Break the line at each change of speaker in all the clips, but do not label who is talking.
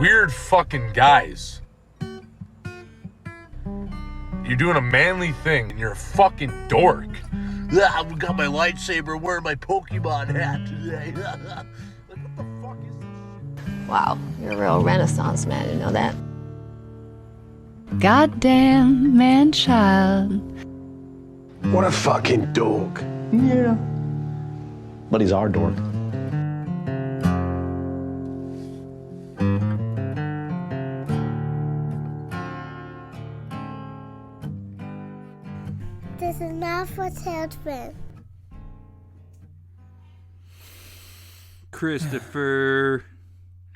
weird fucking guys. You're doing a manly thing, and you're a fucking dork.
I've got my lightsaber wearing my Pokemon hat today. Like, what the fuck is this shit?
Wow, you're a real Renaissance man, you know that?
Goddamn man-child.
What a fucking dork.
Yeah. But he's our dork.
This is not for children.
Christopher.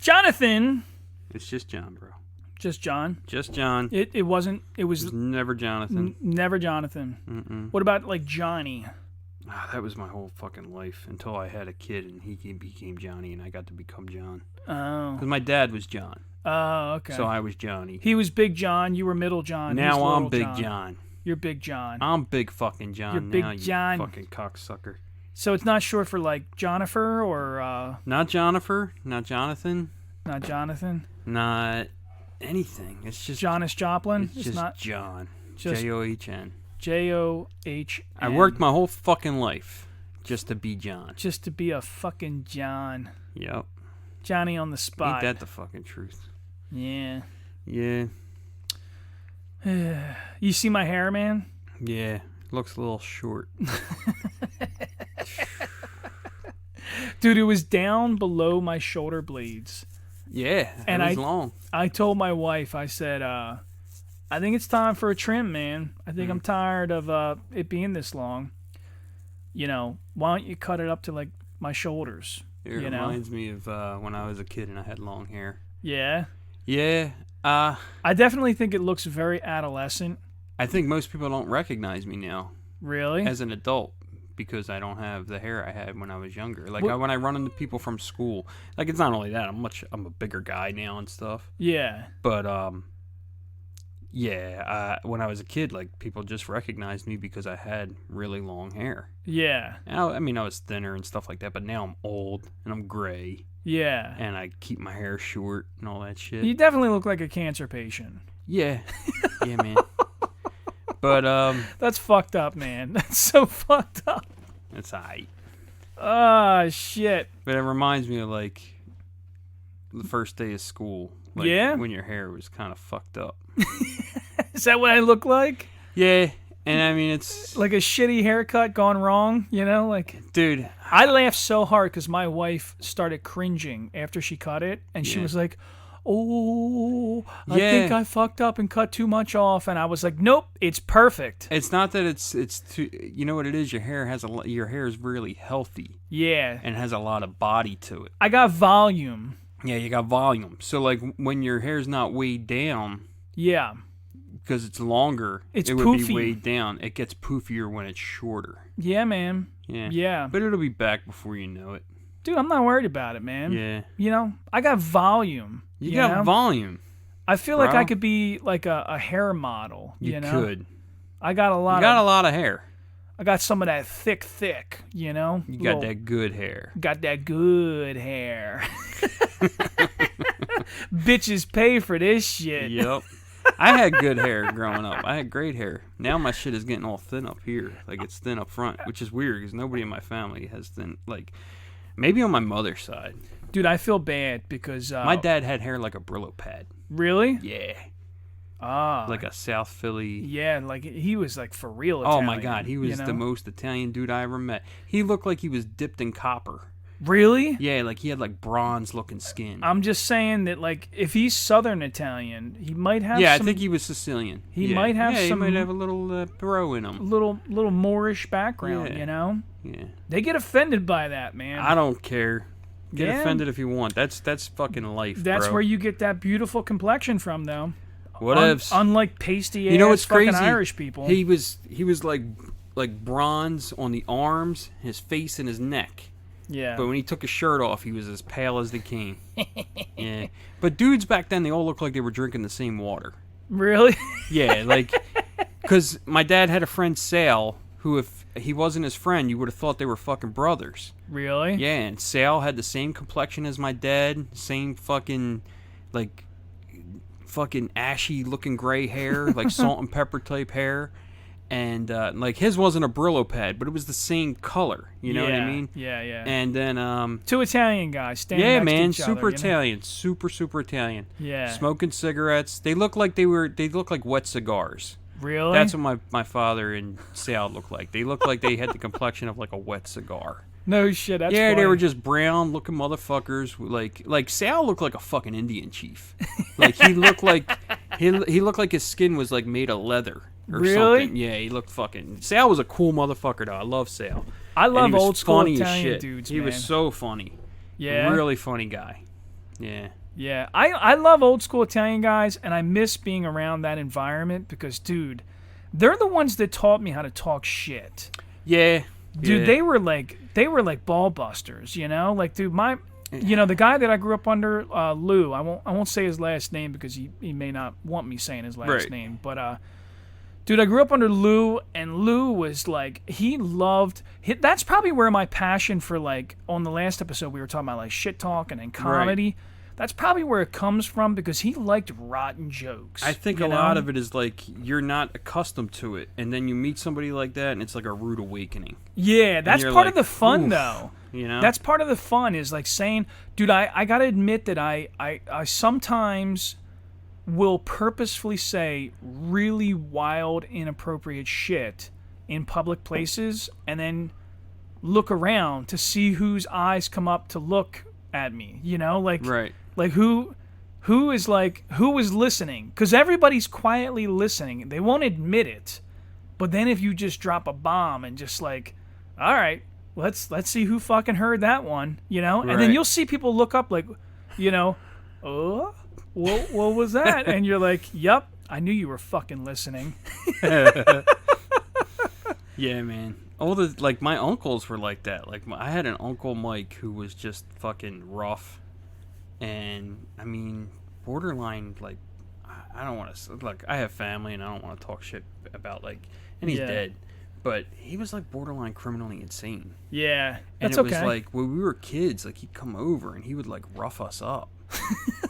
Jonathan.
It's just John, bro.
Just John.
Just John.
It wasn't. It was
never Jonathan.
Never Jonathan.
Mm-mm.
What about like Johnny?
That was my whole fucking life until I had a kid and he became Johnny and I got to become John.
Oh.
Because my dad was John.
Oh, okay.
So I was Johnny.
He was Big John. You were Middle John.
Now I'm Big John.
You're Big John.
I'm Big fucking John.
You're Big
now,
John.
You fucking cocksucker.
So it's not short for like Jonifer or
Not Jonifer. Not Jonathan.
not Jonathan.
Not anything. It's just
Jonas Joplin.
It's just
not
John.
just
John.
John.
I worked my whole fucking life just to be John.
Just to be a fucking John.
Yep.
Johnny on the spot.
Ain't that the fucking truth?
Yeah.
Yeah.
You see my hair, man?
Yeah. Looks a little short.
Dude, it was down below my shoulder blades.
Yeah,
and
it was long.
I told my wife, I said, I think it's time for a trim, man. I think I'm tired of it being this long. You know, why don't you cut it up to like my shoulders?
It reminds me of when I was a kid and I had long hair.
Yeah.
Yeah.
I definitely think it looks very adolescent.
I think most people don't recognize me now.
Really?
As an adult. Because I don't have the hair I had when I was younger. Like when I run into people from school, like it's not only that I'm a bigger guy now and stuff.
Yeah.
But when I was a kid, like people just recognized me because I had really long hair.
Yeah.
And I was thinner and stuff like that, but now I'm old and I'm gray.
Yeah.
And I keep my hair short and all that shit.
You definitely look like a cancer patient.
Yeah. Yeah, man. But
that's fucked up, man. That's so fucked up.
It's aight.
Ah, shit.
But it reminds me of like the first day of school. Like,
yeah.
When your hair was kind of fucked up.
Is that what I look like?
Yeah. And I mean, it's
like a shitty haircut gone wrong, you know? Like,
dude,
I laughed so hard because my wife started cringing after she cut it, and she was like, "Oh, I think I fucked up and cut too much off." And I was like, "Nope, it's perfect."
It's not that it's too. You know what it is? Your hair is really healthy.
Yeah,
and has a lot of body to it.
I got volume.
Yeah, you got volume. So like when your hair's not weighed down.
Yeah.
Because it's longer,
it
would
poofy.
be weighed down. It gets poofier when it's shorter.
Yeah, man.
Yeah.
Yeah.
But it'll be back before you know it.
Dude, I'm not worried about it, man.
Yeah.
You know, I got volume.
You got volume.
I feel like I could be like a hair model. You know?
Could.
I got a lot.
You got a lot of hair.
I got some of that thick, you know?
You got that good hair.
Got that good hair. Bitches pay for this shit.
Yep. I had good hair growing up. I had great hair. Now my shit is getting all thin up here. Like it's thin up front, which is weird because nobody in my family has thin. Like maybe on my mother's side.
Dude, I feel bad because
my dad had hair like a Brillo pad.
Really?
Yeah.
Ah.
Like a South Philly.
Yeah, like he was like for real Italian.
Oh my God, he was the most Italian dude I ever met. He looked like he was dipped in copper.
Really?
Yeah, like he had like bronze looking skin.
I'm just saying that like if he's Southern Italian, he might have.
Yeah, I think he was Sicilian.
He might have some.
He might have a little bro in him.
Little Moorish background, you know.
Yeah.
They get offended by that, man.
I don't care. Get offended if you want. That's fucking life.
That's
bro.
where you get that beautiful complexion from, though.
Whatevs.
Unlike pasty ass
you know what's
fucking
crazy?
Irish people.
He was like bronze on the arms, his face, and his neck.
Yeah.
But when he took his shirt off, he was as pale as the king. Yeah. But dudes back then, they all looked like they were drinking the same water.
Really?
Yeah, like, because my dad had a friend, Sal, who if he wasn't his friend, you would have thought they were fucking brothers.
Really?
Yeah, and Sal had the same complexion as my dad, same fucking like fucking ashy looking gray hair, like salt and pepper type hair. And like his wasn't a Brillo pad, but it was the same color. You know what I mean?
Yeah, yeah.
And then
two Italian guys standing
yeah,
next
man,
to each
super
other, you know?
Italian, super Italian.
Yeah.
Smoking cigarettes. They look like they look like wet cigars.
Really?
That's what my father and Sal looked like. They looked like they had the complexion of like a wet cigar.
No shit. That's
yeah,
funny.
they were just brown looking motherfuckers. Like Sal looked like a fucking Indian chief. Like he looked like he looked like his skin was like made of leather or
Really?
something. Yeah, he looked fucking. Sal was a cool motherfucker though. I love Sal.
I
And
love
he was
old school
funny as
Italian
shit.
dudes,
He
man.
was so funny.
Yeah.
Really funny guy. Yeah.
Yeah, I love old school Italian guys, and I miss being around that environment because, dude, they're the ones that taught me how to talk shit.
Yeah.
Dude,
yeah.
they were like ball busters, you know? Like, dude, the guy that I grew up under, Lou. I won't say his last name because he may not want me saying his last
Right.
name, but dude, I grew up under Lou, and Lou was like, that's probably where my passion for, like, on the last episode we were talking about like shit talking and comedy. That's probably where it comes from because he liked rotten jokes.
I think a lot of it is like you're not accustomed to it, and then you meet somebody like that, and it's like a rude awakening.
Yeah, that's
you're
part
like,
of the fun,
oof,
though.
You know,
That's part of the fun is like saying, dude, I gotta admit that I sometimes will purposefully say really wild, inappropriate shit in public places, and then look around to see whose eyes come up to look at me. You know, like
right.
Like who is listening? Because everybody's quietly listening. They won't admit it, but then if you just drop a bomb and just like, all right, let's see who fucking heard that one, you know? And then
Right.
you'll see people look up like, you know, oh, what was that? And you're like, yep, I knew you were fucking listening.
Yeah, man. All the like my uncles were like that. Like I had an uncle Mike who was just fucking rough. And I mean, borderline, like, I don't want to, like, I have family and I don't want to talk shit about, like, and he's
Yeah.
dead, but he was, like, borderline criminally insane.
Yeah,
And
that's
it was,
okay.
like, when we were kids, like, he'd come over and he would, like, rough us up,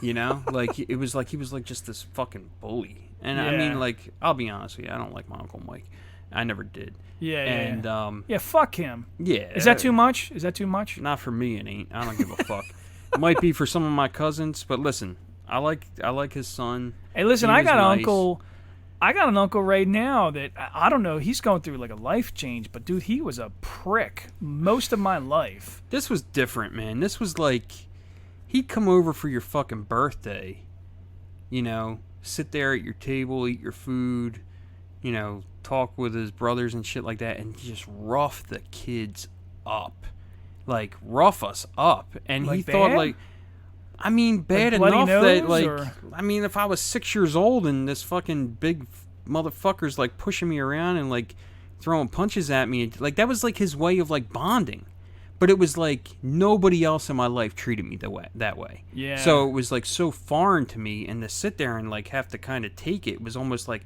you know? Like, it was, like, he was, like, just this fucking bully. And, I
Yeah.
mean, like, I'll be honest with you, I don't like my Uncle Mike. I never did.
yeah,
And,
yeah, fuck him.
yeah.
Is that too much? Is that too much?
Not for me, it ain't. I don't give a fuck. It might be for some of my cousins, but listen, I like his son.
Hey, listen,
He
I
was
got an
nice.
uncle. I got an uncle right now that I don't know. He's going through like a life change, but dude, he was a prick most of my life.
This was different, man. This was like he'd come over for your fucking birthday, you know, sit there at your table, eat your food, you know, talk with his brothers and shit like that, and just rough the kids up. Like, rough us up. And
Like
he thought,
bad?
like, I mean, bad
bloody
enough that,
nose,
like,
or-
I mean, if I was 6 years old and this fucking big motherfucker's, like, pushing me around and, like, throwing punches at me, like, that was, like, his way of, like, bonding. But it was, like, nobody else in my life treated me that way.
Yeah.
So it was, like, so foreign to me, and to sit there and, like, have to kind of take it was almost like,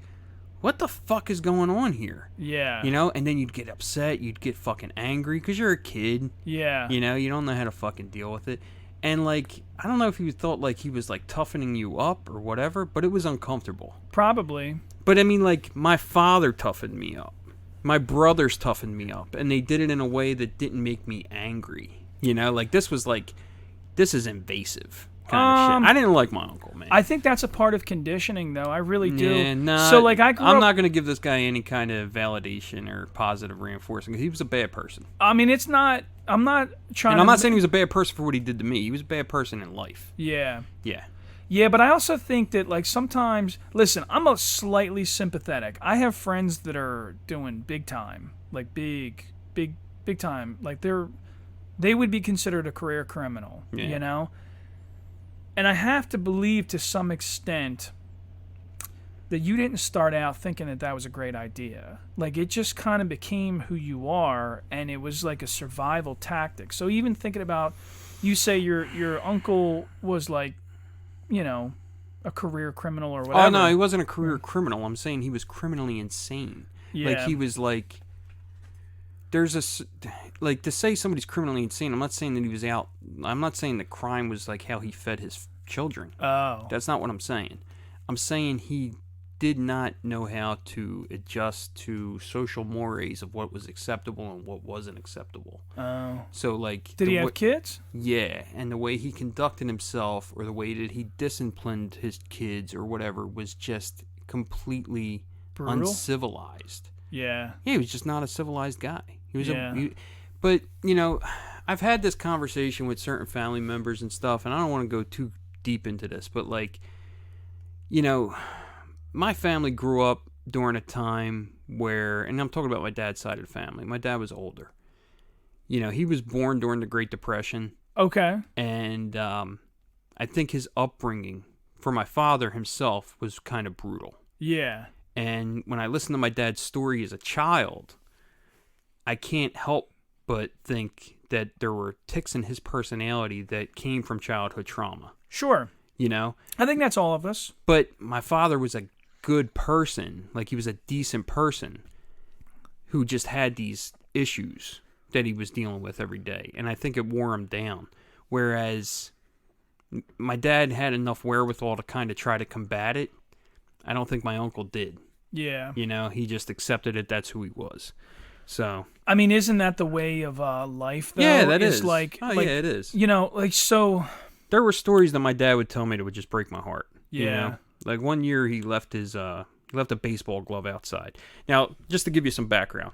what the fuck is going on here?
Yeah.
You know? And then you'd get upset, you'd get fucking angry, because you're a kid.
Yeah.
You know, you don't know how to fucking deal with it. And, like, I don't know if he thought, like, he was, like, toughening you up or whatever, but it was uncomfortable.
Probably.
But, I mean, like, my father toughened me up. My brothers toughened me up. And they did it in a way that didn't make me angry. You know? Like, this was, like, this is invasive kind of shit. I didn't like my uncle, man.
I think that's a part of conditioning, though. I really do.
Yeah, nah,
So, like, I'm
not going to give this guy any kind of validation or positive reinforcement, because he was a bad person.
I mean, it's not. I'm not trying.
And I'm
to,
not saying he was a bad person for what he did to me. He was a bad person in life.
Yeah.
Yeah.
Yeah, but I also think that, like, sometimes, listen, I'm a slightly sympathetic. I have friends that are doing big time, like big time. Like they would be considered a career criminal,
Yeah.
you know? And I have to believe to some extent that you didn't start out thinking that that was a great idea. Like, it just kind of became who you are, and it was like a survival tactic. So even thinking about, you say your uncle was like, you know, a career criminal or whatever.
Oh, no, he wasn't a career criminal. I'm saying he was criminally insane.
Yeah.
Like, he was like, like, to say somebody's criminally insane, I'm not saying that he was out, I'm not saying the crime was like how he fed his children.
Oh.
That's not what I'm saying. I'm saying he did not know how to adjust to social mores of what was acceptable and what wasn't acceptable.
Oh.
So, like...
Did he have kids?
Yeah, and the way he conducted himself or the way that he disciplined his kids or whatever was just completely
Brutal?
uncivilized.
Yeah.
He was just not a civilized guy. He was
Yeah.
but, you know, I've had this conversation with certain family members and stuff, and I don't want to go too deep into this, but, like, you know, my family grew up during a time where, and I'm talking about my dad's side of the family. My dad was older. You know, he was born during the Great Depression,
Okay.
and I think his upbringing for my father himself was kind of brutal.
Yeah.
And when I listen to my dad's story as a child, I can't help but think that there were tics in his personality that came from childhood trauma,
Sure.
you know?
I think that's all of us.
But my father was a good person. Like, he was a decent person who just had these issues that he was dealing with every day. And I think it wore him down. Whereas my dad had enough wherewithal to kind of try to combat it. I don't think my uncle did.
Yeah.
You know, he just accepted it. That's who he was. So.
I mean, isn't that the way of life, though?
Yeah, that
is.
is.
Like,
Oh,
like,
yeah, it is.
You know, like, so...
There were stories that my dad would tell me that would just break my heart. You
Yeah.
know? Like, one year he left his a baseball glove outside. Now, just to give you some background,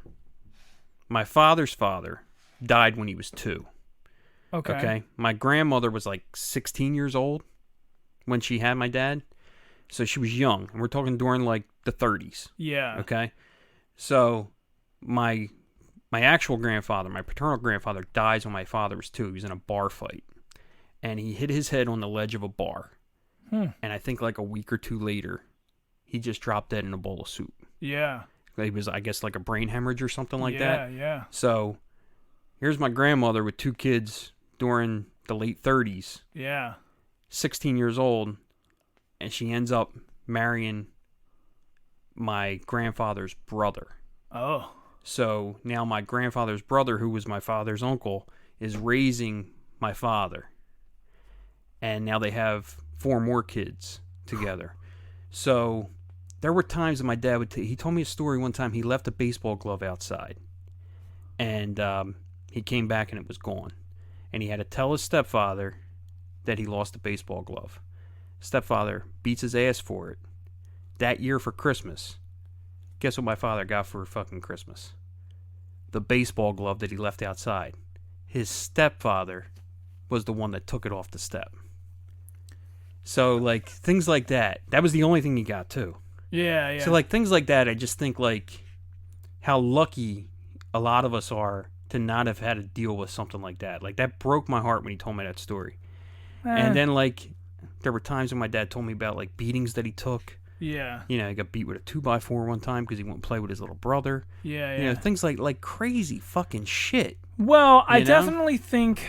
my father's father died when he was 2. Okay. My grandmother was like 16 years old when she had my dad. So she was young. And we're talking during like the 30s.
Yeah.
Okay. So my actual grandfather, my paternal grandfather, dies when my father was 2. He was in a bar fight. And he hit his head on the ledge of a bar. And I think like a week or 2 later, he just dropped dead in a bowl of soup.
Yeah.
It was, I guess, like a brain hemorrhage or something like that.
Yeah.
So here's my grandmother with 2 kids during the late 30s,
Yeah.
16 years old, and she ends up marrying my grandfather's brother.
Oh.
So now my grandfather's brother, who was my father's uncle, is raising my father. And now they have 4 more kids together. So there were times that my dad would he told me a story one time. He left a baseball glove outside. And he came back and it was gone. And he had to tell his stepfather that he lost the baseball glove. Stepfather beats his ass for it. That year for Christmas, guess what my father got for fucking Christmas? The baseball glove that he left outside. His stepfather was the one that took it off the step. So, like, things like that. That was the only thing he got, too.
Yeah.
So, like, things like that, I just think, like, how lucky a lot of us are to not have had to deal with something like that. Like, that broke my heart when he told me that story. And then, like, there were times when my dad told me about, like, beatings that he took.
Yeah.
You know, he got beat with a 2x4 one time because he wouldn't play with his little brother.
Yeah.
You know, things like crazy fucking shit.
Well, I
You know?
definitely think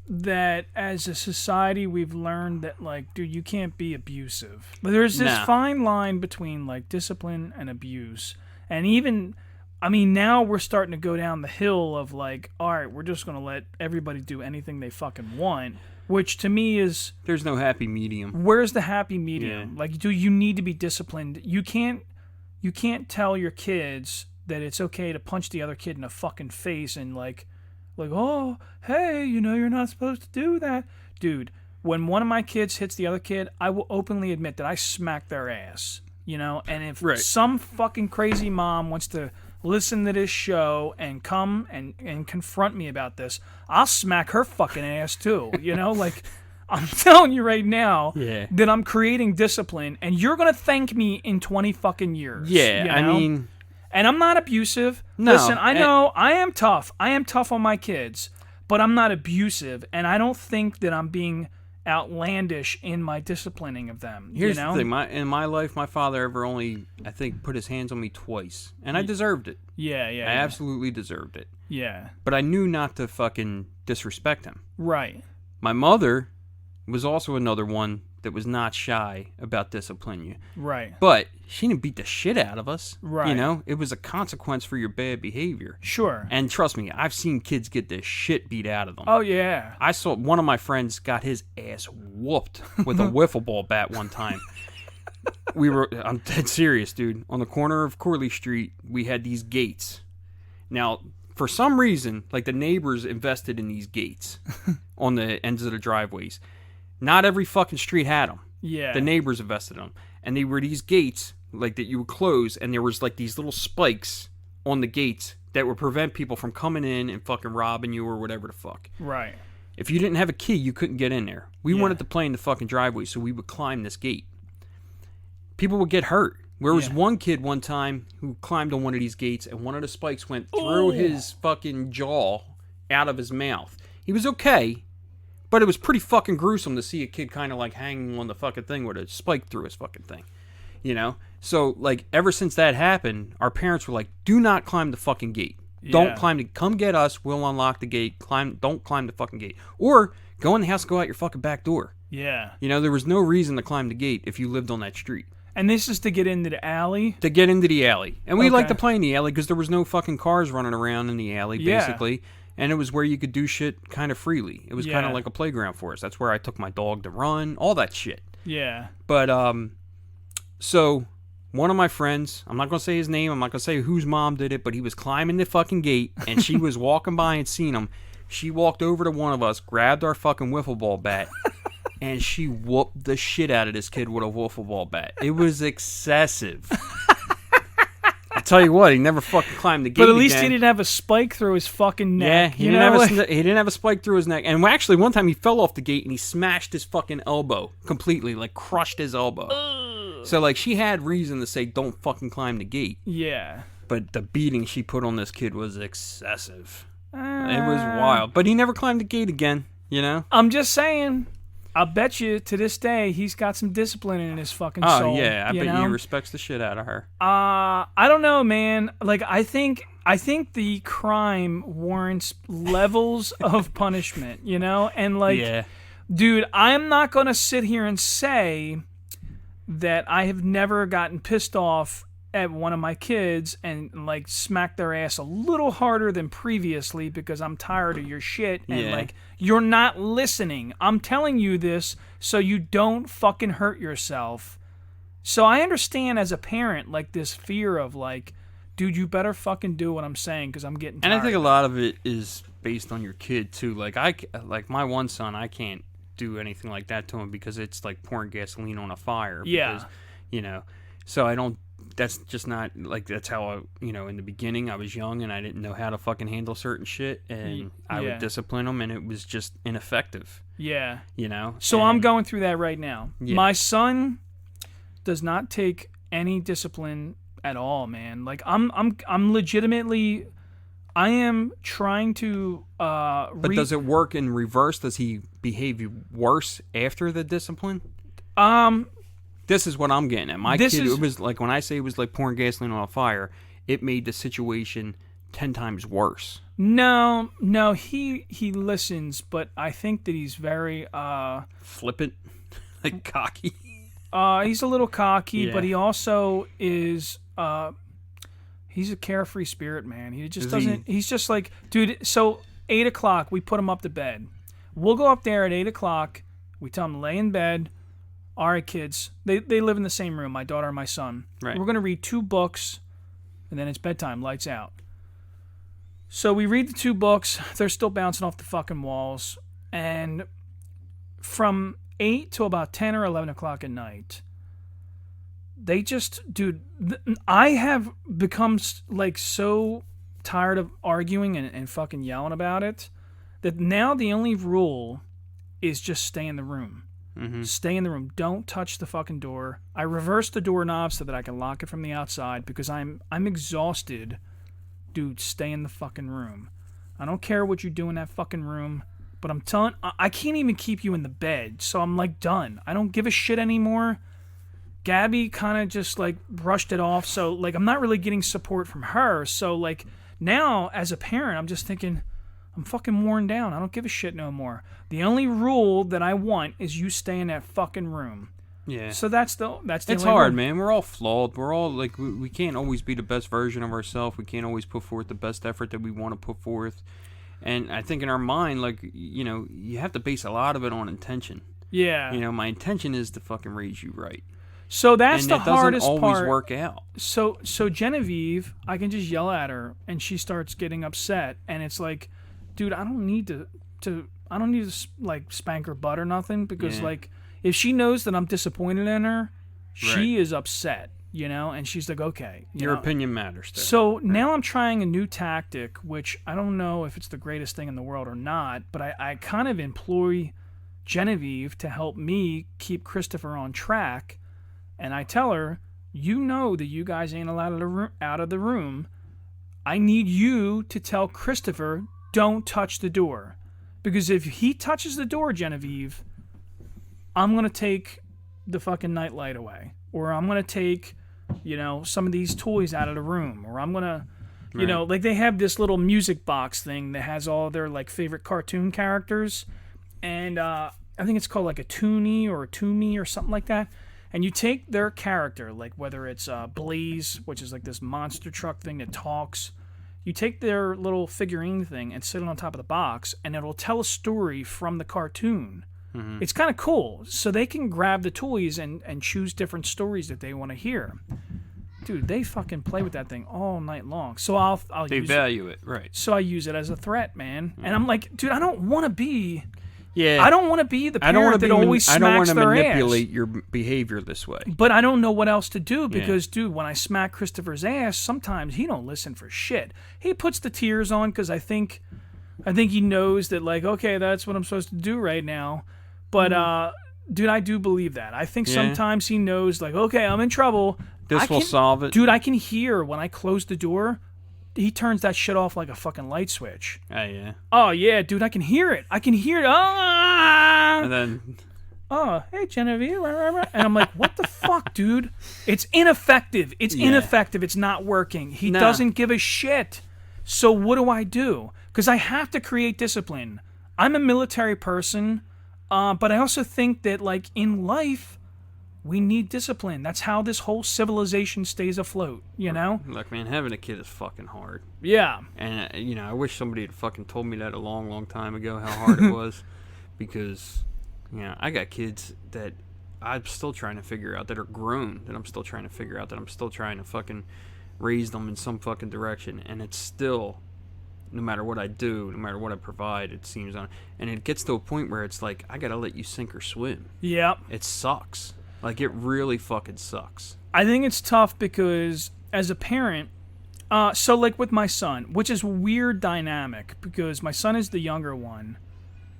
that as a society we've learned that, like, dude, you can't be abusive. But there's this fine line between, like, discipline and abuse. And even, I mean, now we're starting to go down the hill of, like, all right, we're just going to let everybody do anything they fucking want, which to me is...
There's no happy medium.
Where's the happy medium?
Yeah.
Like, you need to be disciplined. You can't tell your kids that it's okay to punch the other kid in the fucking face and, like, oh, hey, you know, you're not supposed to do that. Dude, when one of my kids hits the other kid, I will openly admit that I smack their ass, you know? And if some fucking crazy mom wants to listen to this show and come and confront me about this, I'll smack her fucking ass too, you know? Like, I'm telling you right now that I'm creating discipline, and you're going to thank me in 20 fucking years.
Yeah,
you know?
I mean...
And I'm not abusive.
No,
Listen, I know I am tough. I am tough on my kids, but I'm not abusive, and I don't think that I'm being outlandish in my disciplining of them.
Here's
you know?
the thing. In my life, my father ever only, I think, put his hands on me twice. And I deserved it.
Yeah.
I absolutely deserved it.
Yeah.
But I knew not to fucking disrespect him.
Right.
My mother was also another one that was not shy about disciplining you.
Right.
But she didn't beat the shit out of us.
Right.
You know, it was a consequence for your bad behavior.
Sure.
And trust me, I've seen kids get the shit beat out of them.
Oh, yeah.
I saw one of my friends got his ass whooped with a wiffle ball bat one time. I'm dead serious, dude. On the corner of Corley Street, we had these gates. Now, for some reason, like the neighbors invested in these gates on the ends of the driveways. Not every fucking street had them.
Yeah.
The neighbors invested in them. And they were these gates, like, that you would close, and there was, like, these little spikes on the gates that would prevent people from coming in and fucking robbing you or whatever the fuck.
Right.
If you didn't have a key, you couldn't get in there. We wanted to play in the fucking driveway, so we would climb this gate. People would get hurt. There was one kid one time who climbed on one of these gates, and one of the spikes went through his fucking jaw out of his mouth. He was okay, but it was pretty fucking gruesome to see a kid kind of like hanging on the fucking thing with a spike through his fucking thing. You know? So, like, ever since that happened, our parents were like, do not climb the fucking gate. Don't climb it. Come get us. We'll unlock the gate. Don't climb the fucking gate. Or go in the house, go out your fucking back door.
Yeah.
You know, there was no reason to climb the gate if you lived on that street.
And this is to get into the alley?
To get into the alley. And we liked to play in the alley because there was no fucking cars running around in the alley, basically. And it was where you could do shit kind of freely. It was kind of like a playground for us. That's where I took my dog to run, all that shit.
Yeah.
But, so, one of my friends, I'm not going to say his name, I'm not going to say whose mom did it, but he was climbing the fucking gate, and she was walking by and seen him. She walked over to one of us, grabbed our fucking wiffle ball bat, and she whooped the shit out of this kid with a wiffle ball bat. It was excessive. I tell you what, he never fucking climbed the gate.
But at least
again.
he didn't have a spike through his fucking neck.
Yeah, he didn't have a spike through his neck. And actually, one time he fell off the gate and he smashed his fucking elbow completely, like crushed his elbow. So, like, she had reason to say, don't fucking climb the gate.
Yeah.
But the beating she put on this kid was excessive. It was wild. But he never climbed the gate again, you know?
I'm just saying, I'll bet you to this day he's got some discipline in his fucking soul.
Oh, yeah. I bet
know?
he respects the shit out of her.
I don't know, man. Like, I think the crime warrants levels of punishment, you know? And, like, dude, I'm not going to sit here and say that I have never gotten pissed off at one of my kids and, like, smacked their ass a little harder than previously because I'm tired of your shit and, like, you're not listening. I'm telling you this so you don't fucking hurt yourself. So I understand as a parent, like, this fear of, like, dude, you better fucking do what I'm saying because I'm getting tired.
And I think a lot of it is based on your kid, too. Like, my one son, I can't do anything like that to him because it's like pouring gasoline on a fire. Because, you know, so I don't, that's just not, like, that's how I, you know, in the beginning I was young and I didn't know how to fucking handle certain shit and I would discipline him and it was just ineffective.
Yeah.
You know?
So I'm going through that right now. Yeah. My son does not take any discipline at all, man. Like, I'm legitimately, I am trying to
But does it work in reverse? Does he behave worse after the discipline? This is what I'm getting at. My kid, it was like, when I say it was like pouring gasoline on a fire, it made the situation 10 times worse.
No, he listens, but I think that he's very
flippant, like cocky.
He's a little cocky, but he also is he's a carefree spirit, man. He just doesn't. He's just like, dude. So 8 o'clock, we put him up to bed. We'll go up there at 8 o'clock. We tell him lay in bed. All right, kids. They live in the same room. My daughter and my son.
Right.
We're gonna read 2 books, and then it's bedtime. Lights out. So we read the 2 books. They're still bouncing off the fucking walls, and from 8 to about 10 or 11 o'clock at night, they just, dude, I have become, like, so tired of arguing and fucking yelling about it that now the only rule is just stay in the room.
Mm-hmm.
Stay in the room. Don't touch the fucking door. I reversed the doorknob so that I can lock it from the outside because I'm exhausted. Dude, stay in the fucking room. I don't care what you do in that fucking room, but I'm telling, I can't even keep you in the bed, so I'm, like, done. I don't give a shit anymore. Gabby kind of just, like, brushed it off, so, like, I'm not really getting support from her. So, like, now as a parent, I'm just thinking, I'm fucking worn down. I don't give a shit no more. The only rule that I want is you stay in that fucking room.
Yeah.
So that's the
It's
only
hard,
rule.
man. We're all flawed. We're all like we can't always be the best version of ourselves. We can't always put forth the best effort that we want to put forth. And I think in our mind, like, you know, you have to base a lot of it on intention.
Yeah.
You know, my intention is to fucking raise you right.
So that's
and
the
it doesn't
hardest
always
part.
work out.
So Genevieve, I can just yell at her and she starts getting upset, and it's like, dude, I don't need to like spank her butt or nothing, because like if she knows that I'm disappointed in her, she is upset, you know, and she's like, okay,
Your
know.
opinion matters.
So now I'm trying a new tactic, which I don't know if it's the greatest thing in the world or not, but I kind of employ Genevieve to help me keep Christopher on track. And I tell her, you know that you guys ain't allowed out of the room. I need you to tell Christopher, don't touch the door. Because if he touches the door, Genevieve, I'm going to take the fucking nightlight away. Or I'm going to take, you know, some of these toys out of the room. Or I'm going to, you know, like they have this little music box thing that has all their like favorite cartoon characters. And I think it's called like a Toonie or a Toomey or something like that. And you take their character, like whether it's Blaze, which is like this monster truck thing that talks. You take their little figurine thing and sit it on top of the box, and it'll tell a story from the cartoon. Mm-hmm. It's kind of cool. So they can grab the toys and choose different stories that they want to hear. Dude, they fucking play with that thing all night long. So I'll
They
use
value it, right.
So I use it as a threat, man. And I'm like, dude, I don't want to be...
Yeah.
I don't want to be the parent that always smacks their ass.
I don't want to manipulate your behavior this way.
But I don't know what else to do because, dude, when I smack Christopher's ass, sometimes he don't listen for shit. He puts the tears on because I think he knows that, like, okay, that's what I'm supposed to do right now. But, dude, I do believe that. I think sometimes he knows, like, okay, I'm in trouble.
This will solve it.
Dude, I can hear when I close the door, he turns that shit off like a fucking light switch.
Yeah.
Oh, yeah, dude, I can hear it. I can hear it. Ah!
And then...
Oh, hey, Genevieve. And I'm like, what the fuck, dude? It's ineffective. It's ineffective. It's not working. He doesn't give a shit. So what do I do? Because I have to create discipline. I'm a military person, but I also think that, like, in life, we need discipline. That's how this whole civilization stays afloat, you know?
Look, man, having a kid is fucking hard.
Yeah.
And, you know, I wish somebody had fucking told me that a long, long time ago, how hard it was. Because, you know, I got kids that I'm still trying to figure out, that are grown, that I'm still trying to figure out, that I'm still trying to fucking raise them in some fucking direction. And it's still, no matter what I do, no matter what I provide, it seems on. And it gets to a point where it's like, I gotta let you sink or swim.
Yep.
It sucks. Like, it really fucking sucks.
I think it's tough because as a parent, so like with my son, which is a weird dynamic because my son is the younger one,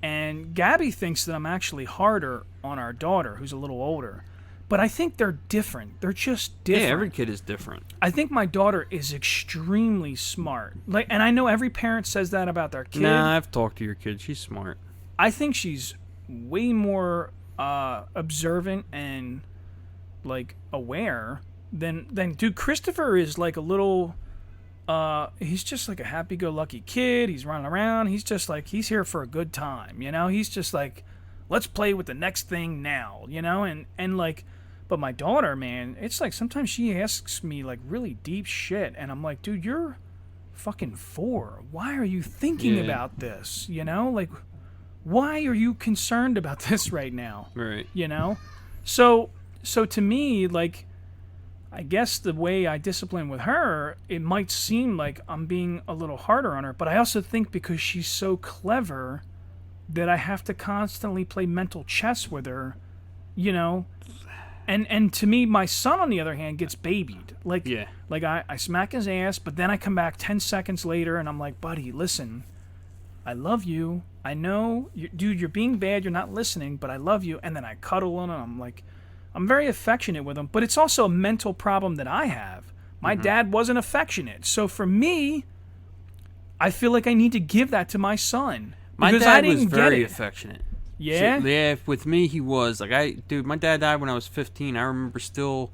and Gabby thinks that I'm actually harder on our daughter, who's a little older. But I think they're different. They're just different.
Yeah, every kid is different.
I think my daughter is extremely smart. Like, and I know every parent says that about their kid.
Nah, I've talked to your kid. She's smart.
I think she's way more observant and like aware than dude. Christopher is like a little he's just like a happy-go-lucky kid. He's running around. He's just like, he's here for a good time, you know? He's just like, let's play with the next thing now, you know? And like, but my daughter, man, it's like sometimes she asks me like really deep shit, and I'm like, dude, you're fucking 4. Why are you thinking about this, you know? Like, why are you concerned about this right now?
Right.
You know? So to me, like, I guess the way I discipline with her, it might seem like I'm being a little harder on her, but I also think because she's so clever that I have to constantly play mental chess with her, you know? And to me, my son, on the other hand, gets babied. Like, like I smack his ass, but then I come back 10 seconds later and I'm like, buddy, listen, I love you. I know, dude, you're being bad. You're not listening, but I love you. And then I cuddle him and I'm like, I'm very affectionate with him, but it's also a mental problem that I have. My dad wasn't affectionate. So for me, I feel like I need to give that to my son.
My
because
dad
I didn't
was very
get it.
affectionate.
Yeah?
So, yeah, with me he was. Like, dude, my dad died when I was 15. I remember still,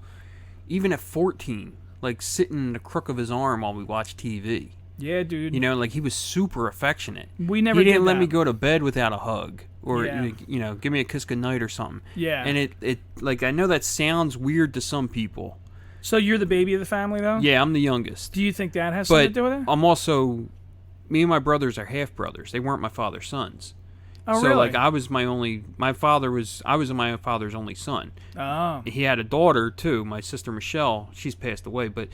even at 14, like sitting in the crook of his arm while we watched TV.
Yeah, dude.
You know, like he was super affectionate.
We never
He didn't
did
let
that.
me go to bed without a hug or
Yeah.
you know, give me a kiss goodnight or something.
Yeah.
And it like I know that sounds weird to some people.
So you're the baby of the family, though?
Yeah, I'm the youngest.
Do you think that has something to
But
do with it?
I'm also, me and my brothers are half brothers. They weren't my father's sons.
Oh,
So
really?
like I was my father's only son.
Oh.
He had a daughter too, my sister Michelle. She's passed away, but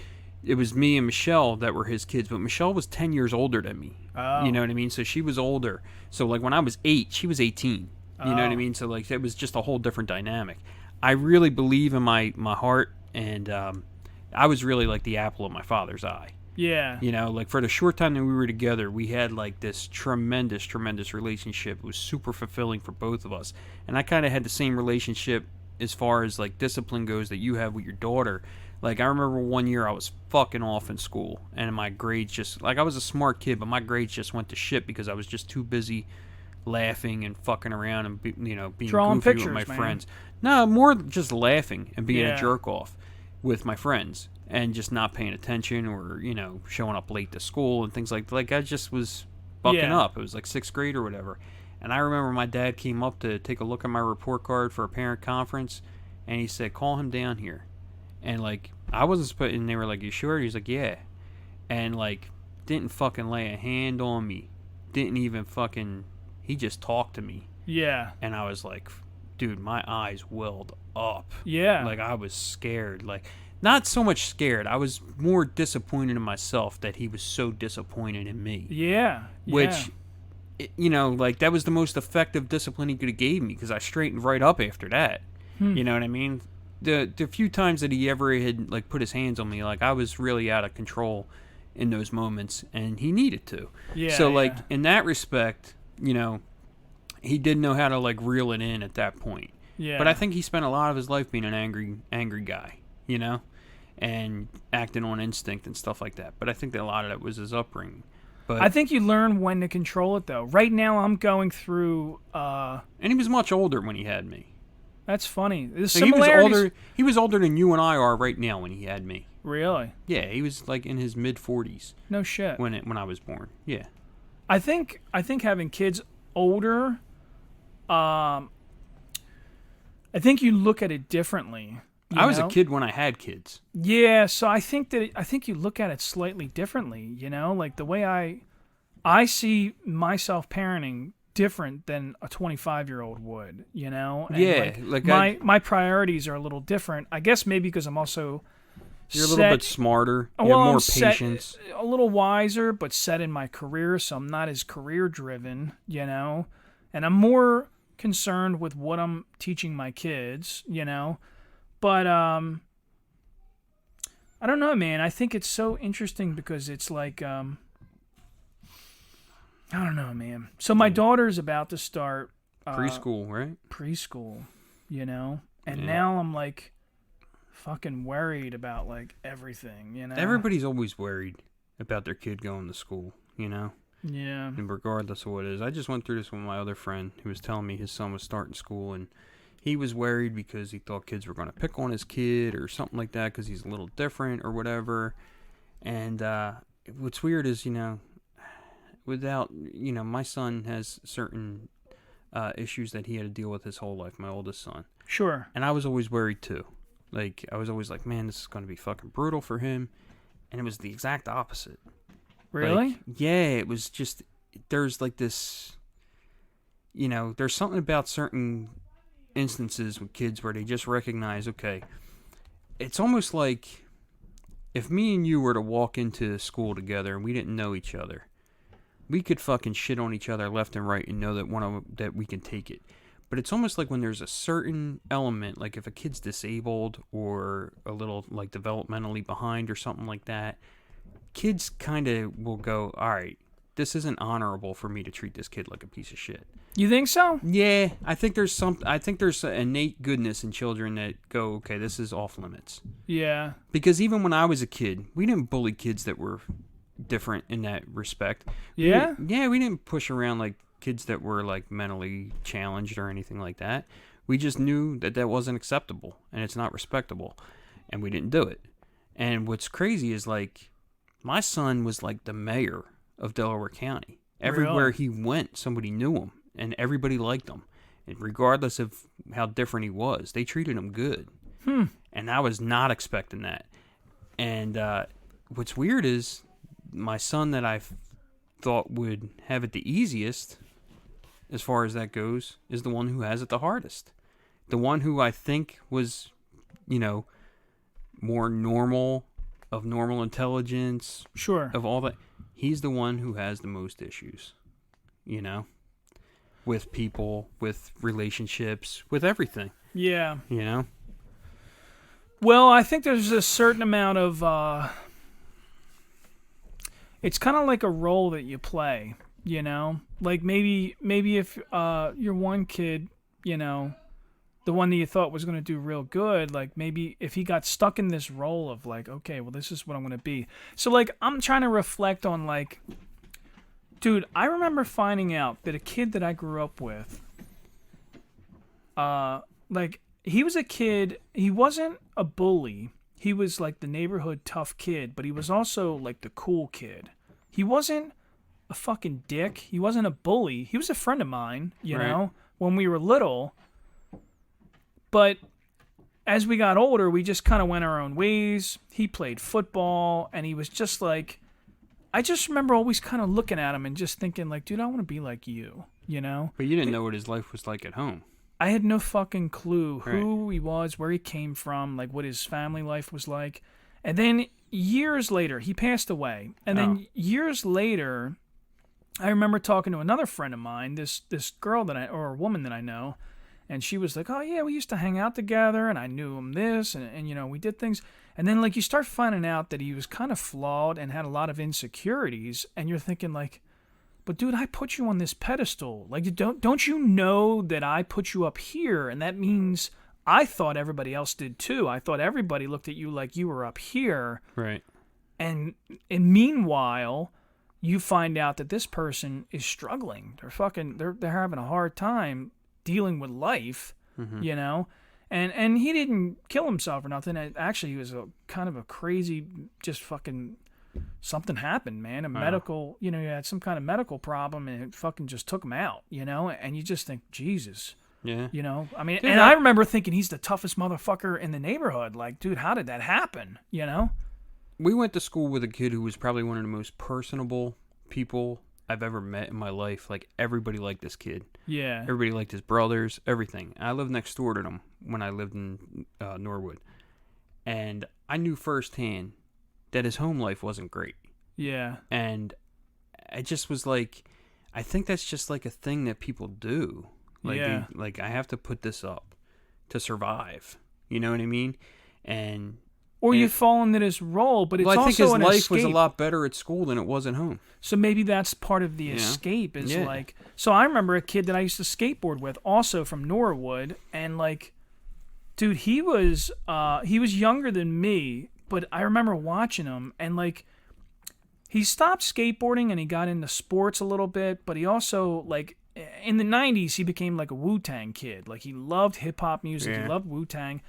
it was me and Michelle that were his kids. But Michelle was 10 years older than me.
Oh.
You know what I mean? So she was older. So like when I was 8, she was 18. You know what I mean? So like it was just a whole different dynamic. I really believe in my heart, and I was really like the apple of my father's eye.
Yeah.
You know, like for the short time that we were together, we had like this tremendous relationship. It was super fulfilling for both of us. And I kind of had the same relationship as far as like discipline goes that you have with your daughter. Like I remember one year I was fucking off in school, and my grades just, like I was a smart kid, but my grades just went to shit because I was just too busy laughing and fucking around and being
Drawing
goofy
pictures,
with my
man.
friends. No, more just laughing and being
Yeah.
a jerk off with my friends and just not paying attention or showing up late to school and things like I just was bucking
Yeah.
up. It was like 6th grade or whatever. And I remember my dad came up to take a look at my report card for a parent conference, and he said, "Call him down here." And like I wasn't supposed, and they were like, "You sure?" He's like, "Yeah." And like didn't fucking lay a hand on me. Didn't even fucking, he just talked to me.
Yeah.
And I was like, dude, my eyes welled up.
Yeah.
Like I was scared. Like not so much scared. I was more disappointed in myself that he was so disappointed in me.
Yeah.
Which, like that was the most effective discipline he could have gave me, because I straightened right up after that. You know what I mean? The few times that he ever had like put his hands on me, like I was really out of control in those moments, and he needed to.
Yeah.
So like
yeah.
in that respect, he did know how to like reel it in at that point.
Yeah.
But I think he spent a lot of his life being an angry guy, and acting on instinct and stuff like that. But I think that a lot of that was his upbringing. But
I think you learn when to control it, though. Right now, I'm going through.
And he was much older when he had me.
That's funny. There's
So he was
similarities.
older. He was older than you and I are right now when he had me.
Really?
Yeah, he was like in his mid-40s
No shit.
when I was born. Yeah.
I think having kids older, I think you look at it differently.
I was
know?
a kid when I had kids.
Yeah, so I think you look at it slightly differently. Like the way I see myself parenting different than a 25-year-old would. And
Yeah, like
my priorities are a little different. I guess maybe because I'm also
you're a little bit smarter. You
well,
have more
I'm set-
patience.
a little wiser, but set in my career, so I'm not as career driven. And I'm more concerned with what I'm teaching my kids. But I don't know, man. I think it's so interesting because it's like I don't know, man. So my daughter's about to start
Preschool, right?
preschool, and
Yeah.
now I'm like fucking worried about like everything.
Everybody's always worried about their kid going to school,
Yeah.
and regardless of what it is. I just went through this with my other friend who was telling me his son was starting school, and he was worried because he thought kids were going to pick on his kid or something like that because he's a little different or whatever. And what's weird is, without, my son has certain issues that he had to deal with his whole life, my oldest son.
Sure.
And I was always worried too. Like, I was always like, man, this is going to be fucking brutal for him. And it was the exact opposite.
Really?
Like, yeah, it was just, there's like this, there's something about certain instances with kids where they just recognize, okay, it's almost like if me and you were to walk into school together and we didn't know each other, we could fucking shit on each other left and right and know that that we can take it. But it's almost like when there's a certain element, like if a kid's disabled or a little like developmentally behind or something like that, kids kind of will go, all right, this isn't honorable for me to treat this kid like a piece of shit.
You think so?
Yeah, I think there's an innate goodness in children that go, okay, this is off limits.
Yeah.
Because even when I was a kid, we didn't bully kids that were different in that respect.
Yeah?
We didn't push around like kids that were like mentally challenged or anything like that. We just knew that wasn't acceptable and it's not respectable, and we didn't do it. And what's crazy is like My son was like the mayor of Delaware County. Everywhere he went, somebody knew him, and everybody liked him. And regardless of how different he was, they treated him good. And I was not expecting that. And what's weird is my son that I thought would have it the easiest, as far as that goes, is the one who has it the hardest. The one who I think was, more normal, of normal intelligence,
Sure.
of all that. He's the one who has the most issues, with people, with relationships, with everything,
Yeah.
Well,
I think there's a certain amount of it's kind of like a role that you play, Like maybe if you're one kid, the one that you thought was going to do real good, like maybe if he got stuck in this role of like, okay, well, this is what I'm going to be. So like I'm trying to reflect on like, dude, I remember finding out that a kid that I grew up with, like he was a kid, he wasn't a bully. He was like the neighborhood tough kid, but he was also like the cool kid. He wasn't a fucking dick. He wasn't a bully. He was a friend of mine, you know, when we were little. But as we got older, we just kind of went our own ways. He played football, and he was just like, I just remember always kind of looking at him and just thinking like, dude, I want to be like you,
But you didn't know what his life was like at home.
I had no fucking clue who he was, where he came from, like what his family life was like. And then years later, he passed away. And then years later, I remember talking to another friend of mine, this girl or a woman that I know, and she was like, oh yeah, we used to hang out together, and I knew him this, and we did things. And then like you start finding out that he was kind of flawed and had a lot of insecurities, and you're thinking like, but dude, I put you on this pedestal. Like, don't you know that I put you up here? And that means I thought everybody else did too. I thought everybody looked at you like you were up here.
Right.
And meanwhile, you find out that this person is struggling. They're having a hard time dealing with life, and he didn't kill himself or nothing. Actually, he was kind of a crazy, just fucking. Something happened, man. Medical, he had some kind of medical problem, and it fucking just took him out, And you just think, Jesus,
yeah,
I mean, dude, and I remember thinking he's the toughest motherfucker in the neighborhood. Like, dude, how did that happen?
We went to school with a kid who was probably one of the most personable people I've ever met in my life. Like, everybody liked this kid.
Yeah.
Everybody liked his brothers, everything. I lived next door to them when I lived in Norwood, and I knew firsthand that his home life wasn't great.
Yeah.
And I just was like, I think that's just like a thing that people do. Like,
yeah.
Like, I have to put this up to survive. You know what I mean?
Or you fall into this role, but it's also an escape.
I think his life was a lot better at school than it was at home.
So maybe that's part of the escape is like... So I remember a kid that I used to skateboard with, also from Norwood, and like, dude, he was younger than me, but I remember watching him, and like, he stopped skateboarding and he got into sports a little bit, but he also, like, in the 90s, he became like a Wu-Tang kid. Like, he loved hip-hop music, he loved Wu-Tang.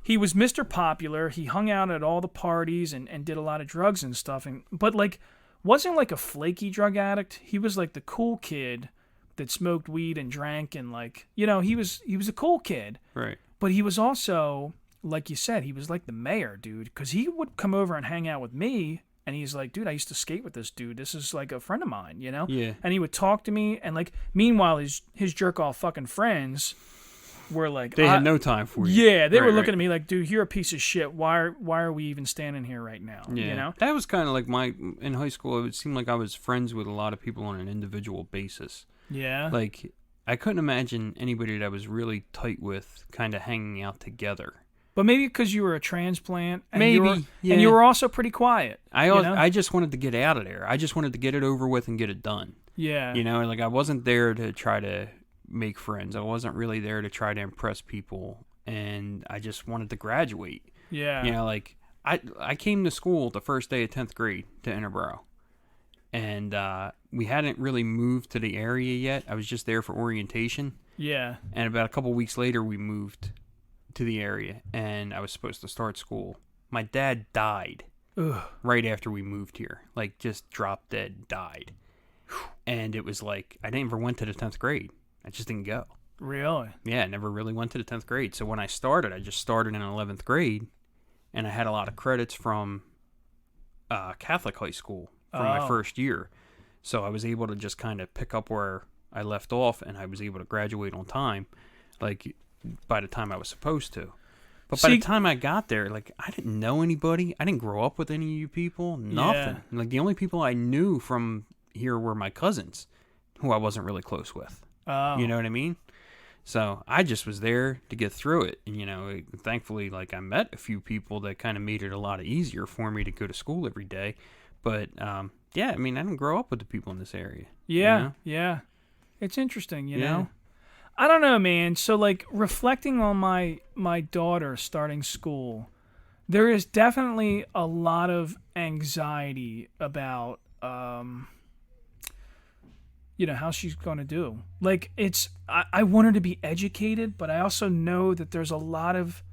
He was Mr. Popular, he hung out at all the parties and did a lot of drugs and stuff, but like, wasn't like a flaky drug addict. He was like the cool kid that smoked weed and drank, and like, he was a cool kid.
Right.
But he was also... like you said, he was like the mayor, dude, because he would come over and hang out with me, and he's like, dude, I used to skate with this dude. This is like a friend of mine,
Yeah.
And he would talk to me, and like, meanwhile, his jerk-off fucking friends were like...
They had no time for you.
Yeah, they were looking at me like, dude, you're a piece of shit. Why are we even standing here right now?
Yeah. That was kind of like in high school, it seemed like I was friends with a lot of people on an individual basis.
Yeah.
Like, I couldn't imagine anybody that I was really tight with kind of hanging out together.
But maybe because you were a transplant, and
maybe,
and you were also pretty quiet.
I just wanted to get out of there. I just wanted to get it over with and get it done.
Yeah.
Like, I wasn't there to try to make friends. I wasn't really there to try to impress people, and I just wanted to graduate.
Yeah.
Like, I came to school the first day of 10th grade to Interboro, and we hadn't really moved to the area yet. I was just there for orientation.
Yeah.
And about a couple weeks later, we moved to the area, and I was supposed to start school. My dad died
Ugh.
right after we moved here. Like, just dropped dead, died. And it was like, I never went to the 10th grade. I just didn't go.
Really?
Yeah, I never really went to the 10th grade. So when I started, I just started in 11th grade, and I had a lot of credits from Catholic high school from my first year. So I was able to just kind of pick up where I left off, and I was able to graduate on time, like, by the time I was supposed to. But by the time I got there, like, I didn't know anybody. I didn't grow up with any of you people. Nothing.
Yeah.
Like, the only people I knew from here were my cousins, who I wasn't really close with.
Oh.
You know what I mean? So I just was there to get through it. And, you know, thankfully, like, I met a few people that kind of made it a lot easier for me to go to school every day. But, yeah, I mean, I didn't grow up with the people in this area.
Yeah,
you know?
yeah. It's interesting, you
Yeah.
know? I don't know, man. So, like, reflecting on my daughter starting school, there is definitely a lot of anxiety about, you know, how she's going to do. Like, I want her to be educated, but I also know that there's a lot of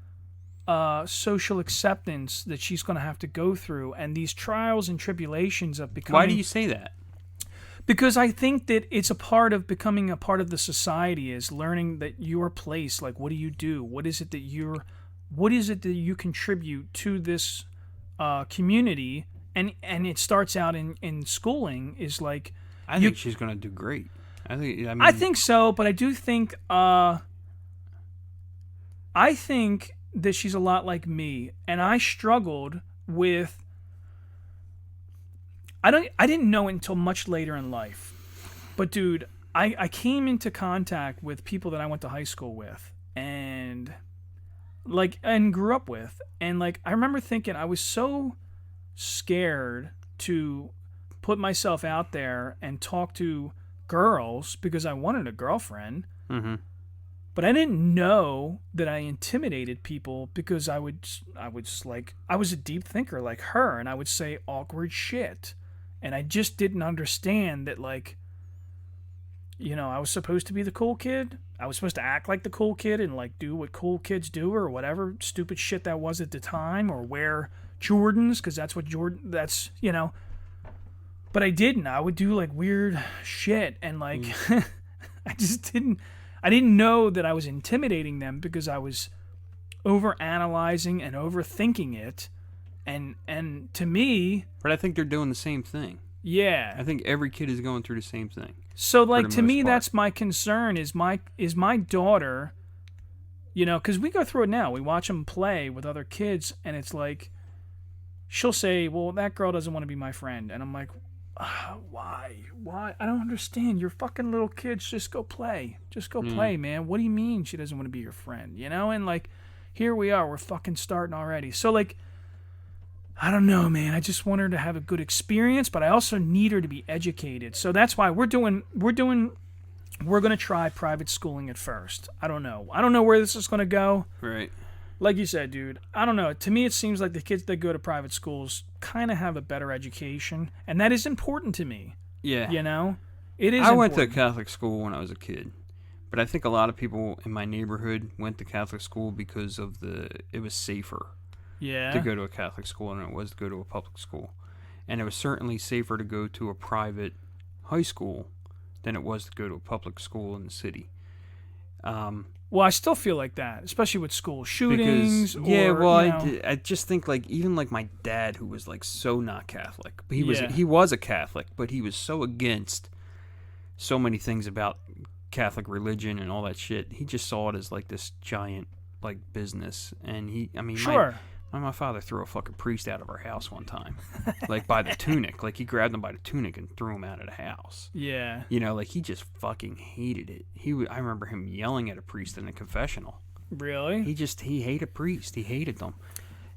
social acceptance that she's going to have to go through, and these trials and tribulations of becoming...
Why do you say that?
Because I think that it's a part of becoming a part of the society, is learning that your place, like, what do you do? What is it that you contribute to this community? And it starts out in schooling, is like...
I think she's going to do great.
I think so, but I do think... I think that she's a lot like me, and I struggled with... I didn't know it until much later in life. But, dude, I came into contact with people that I went to high school with and grew up with. And, like, I remember thinking I was so scared to put myself out there and talk to girls because I wanted a girlfriend.
Mm-hmm.
But I didn't know that I intimidated people because I was a deep thinker like her, and I would say awkward shit. And I just didn't understand that, like, you know, I was supposed to be the cool kid. I was supposed to act like the cool kid and, like, do what cool kids do or whatever stupid shit that was at the time, or wear Jordans because that's, you know. But I didn't. I would do, like, weird shit, and, like, I didn't know that I was intimidating them because I was overanalyzing and overthinking it. And to me...
But I think they're doing the same thing.
Yeah.
I think every kid is going through the same thing.
So, like, to me, that's my concern, is my daughter, you know, because we go through it now. We watch them play with other kids, and it's like, she'll say, well, that girl doesn't want to be my friend. And I'm like, why? I don't understand. You're fucking little kids. Just go play. Just go play, man. What do you mean she doesn't want to be your friend? You know? And, like, here we are. We're fucking starting already. So, like... I don't know, man. I just want her to have a good experience, but I also need her to be educated. So that's why we're going to try private schooling at first. I don't know. I don't know where this is going to go.
Right.
Like you said, dude, I don't know. To me, it seems like the kids that go to private schools kind of have a better education, and that is important to me.
Yeah.
You know? It is
I went
important.
to Catholic school when I was a kid, but I think a lot of people in my neighborhood went to Catholic school because of it was safer.
Yeah.
To go to a Catholic school than it was to go to a public school. And it was certainly safer to go to a private high school than it was to go to a public school in the city.
Well, I still feel like that, especially with school shootings.
I just think, like, even like my dad, who was, like, so not Catholic, but he was a Catholic, but he was so against so many things about Catholic religion and all that shit. He just saw it as, like, this giant, like, business. And
sure.
My father threw a fucking priest out of our house one time, like, by the tunic. Like, he grabbed him by the tunic and threw him out of the house.
Yeah.
You know, like, he just fucking hated it. I remember him yelling at a priest in the confessional.
Really?
He hated priests. He hated them.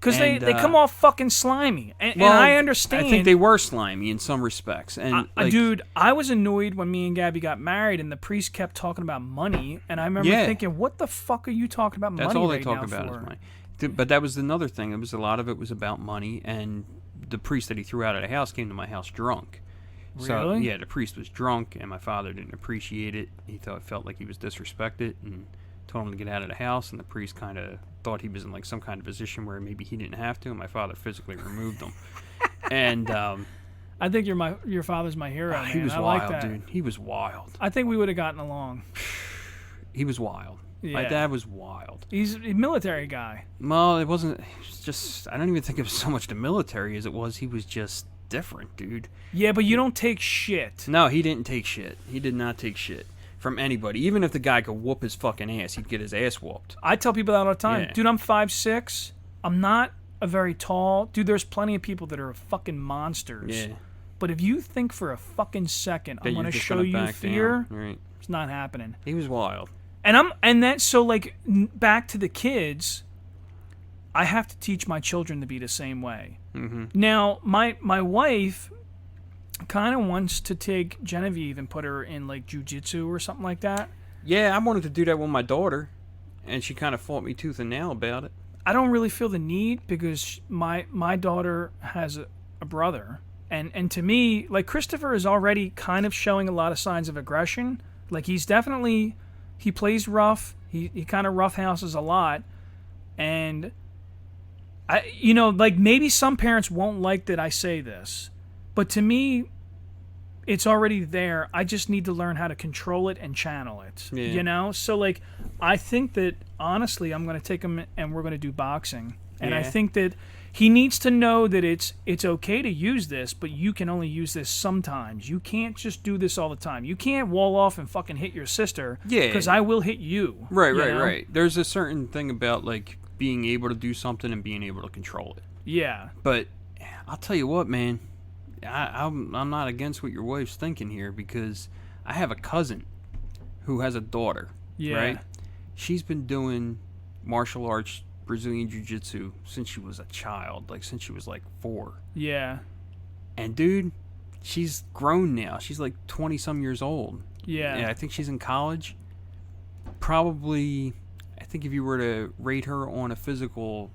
Because they come off fucking slimy. And I understand.
I think they were slimy in some respects. And
dude, I was annoyed when me and Gabby got married and the priest kept talking about money. And I remember thinking, what the fuck are you talking about money
That's all they
right
talk
now
about
for?
is money. But that was another thing. A lot of it was about money, and the priest that he threw out of the house came to my house drunk. So,
really?
yeah, the priest was drunk, and my father didn't appreciate it. Felt like he was disrespected, and told him to get out of the house, and the priest kind of thought he was in like some kind of position where maybe he didn't have to, and my father physically removed him. And
I think your father's my hero, man.
he was
I
wild,
like that.
dude. He was wild.
I think we would have gotten along.
He was wild. My
Yeah.
dad was wild.
He's a military guy.
Well, it wasn't. It was just. I don't even think it was so much the military as it was. He was just different, dude.
Yeah, but you don't take shit.
No, he didn't take shit. He did not take shit from anybody. Even if the guy could whoop his fucking ass, he'd get his ass whooped.
I tell people that all the time.
Yeah.
Dude, I'm 5'6". I'm not a very tall. Dude, there's plenty of people that are fucking monsters.
Yeah.
But if you think for a fucking second I'm
That
going
you're
to
just
show
gonna
you
back
fear,
down. Right.
it's not happening.
He was wild.
And that so like back to the kids, I have to teach my children to be the same way.
Mm-hmm.
Now, my wife kind of wants to take Genevieve and put her in like jujitsu or something like that.
Yeah, I wanted to do that with my daughter, and she kind of fought me tooth and nail about it.
I don't really feel the need because my daughter has a brother. And to me, like Christopher is already kind of showing a lot of signs of aggression. Like he plays rough. He kind of roughhouses a lot. And like maybe some parents won't like that I say this, but to me, it's already there. I just need to learn how to control it and channel it.
Yeah.
So like, I think that honestly, I'm going to take him and we're going to do boxing. And I
Yeah.
think that he needs to know that it's okay to use this, but you can only use this sometimes. You can't just do this all the time. You can't wall off and fucking hit your sister.
Yeah.
Because I will hit you.
Right,
you
right,
know?
right. There's a certain thing about like being able to do something and being able to control it.
Yeah.
But I'll tell you what, man. I'm not against what your wife's thinking here because I have a cousin who has a daughter.
Yeah.
Right. She's been doing martial arts, Brazilian Jiu-Jitsu since she was a child, like since she was like 4.
Yeah.
And dude, she's grown now. She's like 20 some years old.
Yeah.
I think she's in college. Probably, I think if you were to rate her on a physical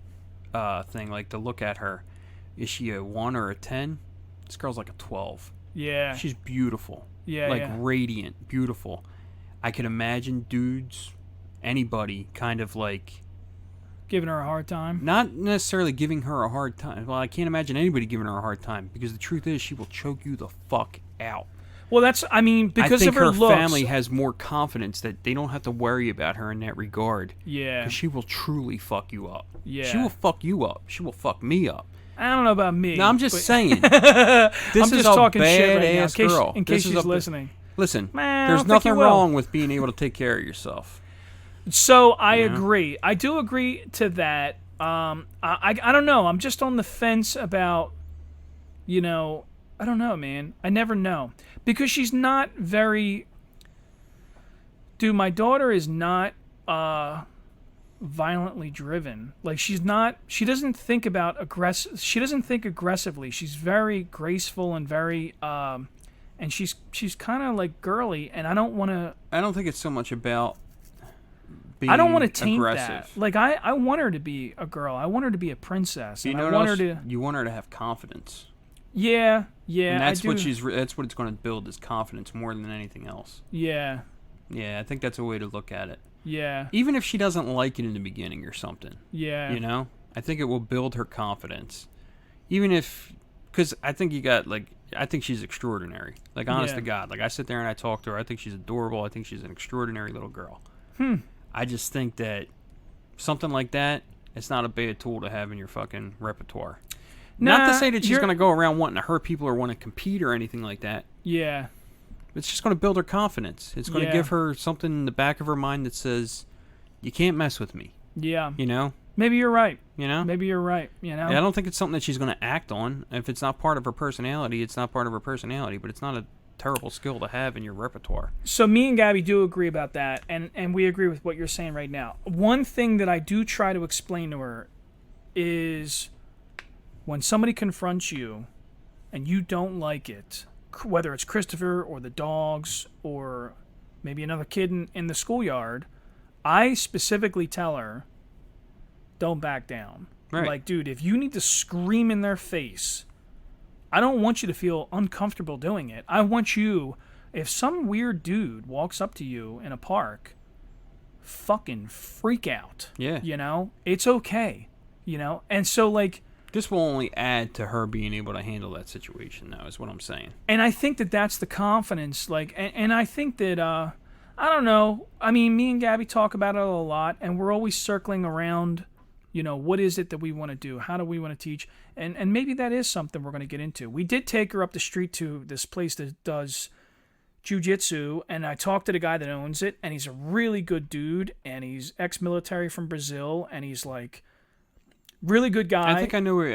thing, like to look at her, is she a 1 or a 10? This girl's like a 12.
Yeah.
She's beautiful.
Yeah.
Like
yeah.
radiant, beautiful. I can imagine dudes, anybody, kind of like
Giving her a hard time.
not necessarily giving her a hard time. Well, I can't imagine anybody giving her a hard time because the truth is she will choke you the fuck out.
Well, that's, I mean, because
I think
of her looks.
family has more confidence that they don't have to worry about her in that regard.
Yeah.
'Cause she will truly fuck you up.
Yeah.
She will fuck you up. She will fuck me up.
I don't know about me.
No, I'm just
but-
saying. This
I'm
is
just
a
talking shit right now,
badass girl.
in case
This is
she's
a-
listening.
Listen,
Man, I
there's
don't think you
nothing
will.
wrong with being able to take care of yourself.
So I
Yeah.
agree. I do agree to that. I don't know. I'm just on the fence about, I don't know, man. I never know. Because she's not very... Dude, my daughter is not violently driven. Like, she doesn't think about she doesn't think aggressively. She's very graceful and very, and she's kind of like girly, and I don't want to...
I don't think it's so much about being
I don't want to taint
aggressive.
that. Like, I want her to be a girl. I want her to be a princess.
You
And
know
I
what
want
else?
her to...
You want her to have confidence.
Yeah,
And that's
I do.
what that's what it's going to build is confidence more than anything else.
Yeah,
Yeah, I think that's a way to look at it.
yeah,
Even if she doesn't like it in the beginning or something,
yeah.
you know, I think it will build her confidence. Even if, because I think I think she's extraordinary. Like, honest
Yeah.
to God, like I sit there and I talk to her. I think she's adorable. I think she's an extraordinary little girl. I just think that something like that, it's not a bad tool to have in your fucking repertoire. Not to
Nah,
say that she's
you're-
going to go around wanting to hurt people or want to compete or anything like that.
Yeah,
It's just going to build her confidence. It's going to
Yeah.
give her something in the back of her mind that says, you can't mess with me,
yeah.
you know?
Maybe you're right.
You know?
Maybe you're right. You know.
I don't think it's something that she's going to act on. If it's not part of her personality, it's not part of her personality, but it's not a terrible skill to have in your repertoire.
So me and Gabby do agree about that, and we agree with what you're saying right now. One thing that I do try to explain to her is when somebody confronts you and you don't like it, whether it's Christopher or the dogs or maybe another kid in the schoolyard, I specifically tell her, don't back down.
Right.
Like, dude, if you need to scream in their face, I don't want you to feel uncomfortable doing it. I want you, if some weird dude walks up to you in a park, fucking freak out.
Yeah.
You know, it's okay. You know, and so like.
This will only add to her being able to handle that situation, though, is what I'm saying.
And I think that that's the confidence, like, and I think that, I don't know, I mean, me and Gabby talk about it a lot, and we're always circling around, you know, what is it that we want to do? How do we want to teach? And maybe that is something we're going to get into. We did take her up the street to this place that does jiu-jitsu, and I talked to the guy that owns it, and he's a really good dude, and he's ex-military from Brazil, and he's like, really good guy.
I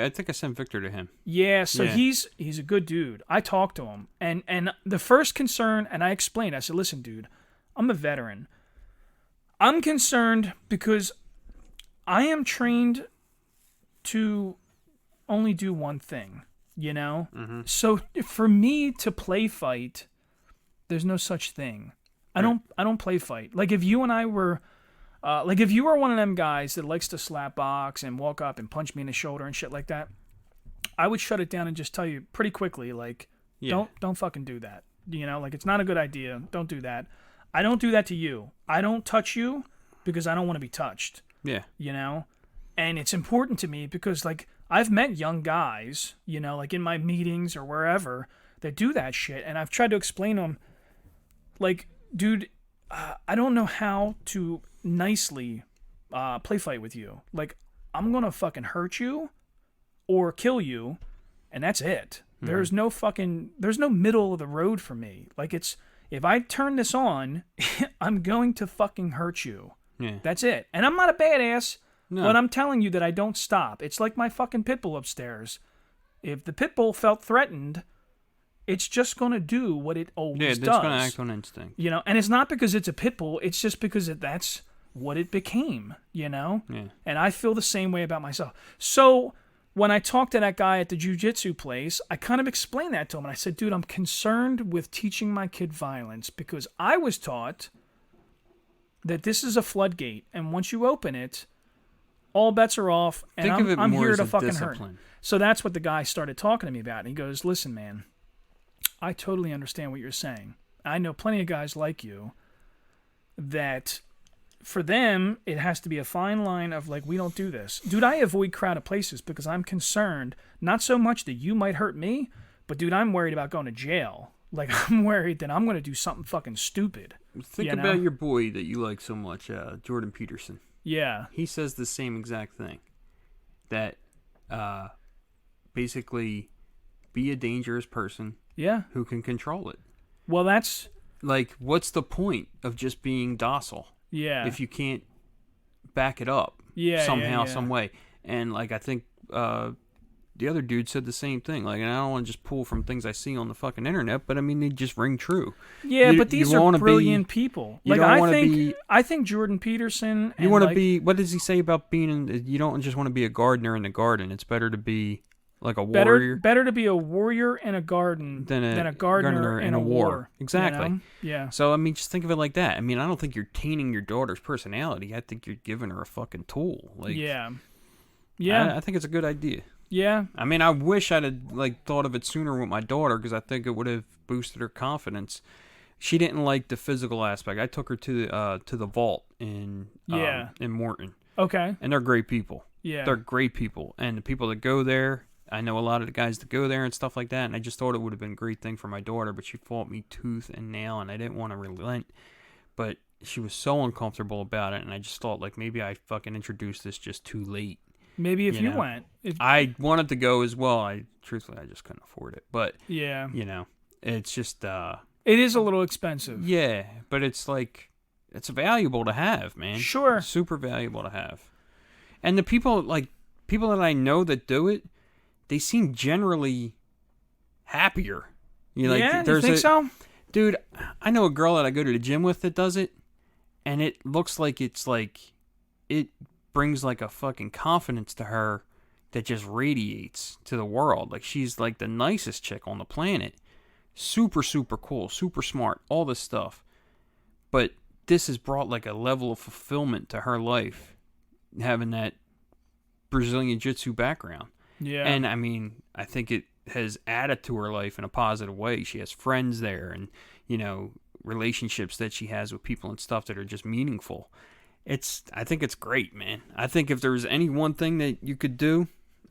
think I sent Victor to him.
Yeah, so
Yeah.
he's a good dude. I talked to him, and the first concern, and I explained, I said, listen, dude, I'm a veteran. I'm concerned because I am trained to only do one thing, you know?
Mm-hmm.
So for me to play fight, there's no such thing. I don't play fight. Like if you and I were like if you were one of them guys that likes to slap box and walk up and punch me in the shoulder and shit like that, I would shut it down and just tell you pretty quickly, like, don't fucking do that. You know, like it's not a good idea. Don't do that. I don't do that to you. I don't touch you because I don't want to be touched.
Yeah.
You know? And it's important to me because like I've met young guys, you know, like in my meetings or wherever that do that shit, and I've tried to explain to them, like, dude, I don't know how to nicely play fight with you. Like, I'm gonna fucking hurt you or kill you, and that's it. There's no middle of the road for me. Like, it's, if I turn this on, I'm going to fucking hurt you.
Yeah.
That's it. And I'm not a badass,
No.
but I'm telling you that I don't stop. It's like my fucking pit bull upstairs. If the pit bull felt threatened, it's just going to do what it always does.
Yeah, it's going to act on instinct.
You know, and it's not because it's a pit bull. It's just because that's what it became, you know?
Yeah.
And I feel the same way about myself. So when I talked to that guy at the jiu-jitsu place, I kind of explained that to him. And I said, dude, I'm concerned with teaching my kid violence because I was taught that this is a floodgate. And once you open it, all bets are off. And
Think of it
I'm
more
here
as
to
a
fucking
discipline.
hurt. So that's what the guy started talking to me about. And he goes, listen, man, I totally understand what you're saying. I know plenty of guys like you that for them, it has to be a fine line of like, we don't do this. Dude, I avoid crowded places because I'm concerned, not so much that you might hurt me, but dude, I'm worried about going to jail. Like, I'm worried that I'm going to do something fucking stupid.
Think about your boy that you like so much, Jordan Peterson.
Yeah.
He says the same exact thing. That basically be a dangerous person
Yeah.
who can control it.
Well, that's...
Like, what's the point of just being docile
Yeah.
if you can't back it up
Yeah,
somehow,
yeah.
some way? And, like, I think the other dude said the same thing. Like, and I don't want to just pull from things I see on the fucking internet, but, I mean, they just ring true.
Yeah, but these are
wanna
brilliant people.
you
Like,
don't
I
wanna
think, I think Jordan Peterson...
You
and,
want to
like,
be... What does he say about being... you don't just want to be a gardener in the garden. It's better to be, like, a warrior.
Better to be a warrior in a garden
than a
gardener in a war.
Exactly.
You know? Yeah.
So, I mean, just think of it like that. I mean, I don't think you're tainting your daughter's personality. I think you're giving her a fucking tool. Like,
Yeah. Yeah.
I think it's a good idea.
Yeah.
I mean, I wish I'd have, like, thought of it sooner with my daughter because I think it would have boosted her confidence. She didn't like the physical aspect. I took her to the vault in Morton.
Okay.
And they're great people.
Yeah.
They're great people. And the people that go there, I know a lot of the guys that go there and stuff like that, and I just thought it would have been a great thing for my daughter, but she fought me tooth and nail, and I didn't want to relent. But she was so uncomfortable about it, and I just thought, like, maybe I fucking introduced this just too late.
Maybe if you
know?
went.
I wanted to go as well. Truthfully, I just couldn't afford it. But,
Yeah.
you know, it's just...
It is a little expensive.
Yeah, but it's like... It's valuable to have, man.
Sure.
It's super valuable to have. And the people that I know that do it, they seem generally happier. You
think so?
Dude, I know a girl that I go to the gym with that does it, and it looks like it brings like a fucking confidence to her that just radiates to the world. Like, she's like the nicest chick on the planet. Super, super cool, super smart, all this stuff. But this has brought like a level of fulfillment to her life, having that Brazilian Jiu-Jitsu background.
Yeah.
And I mean, I think it has added to her life in a positive way. She has friends there and, you know, relationships that she has with people and stuff that are just meaningful. I think it's great, man. I think if there was any one thing that you could do,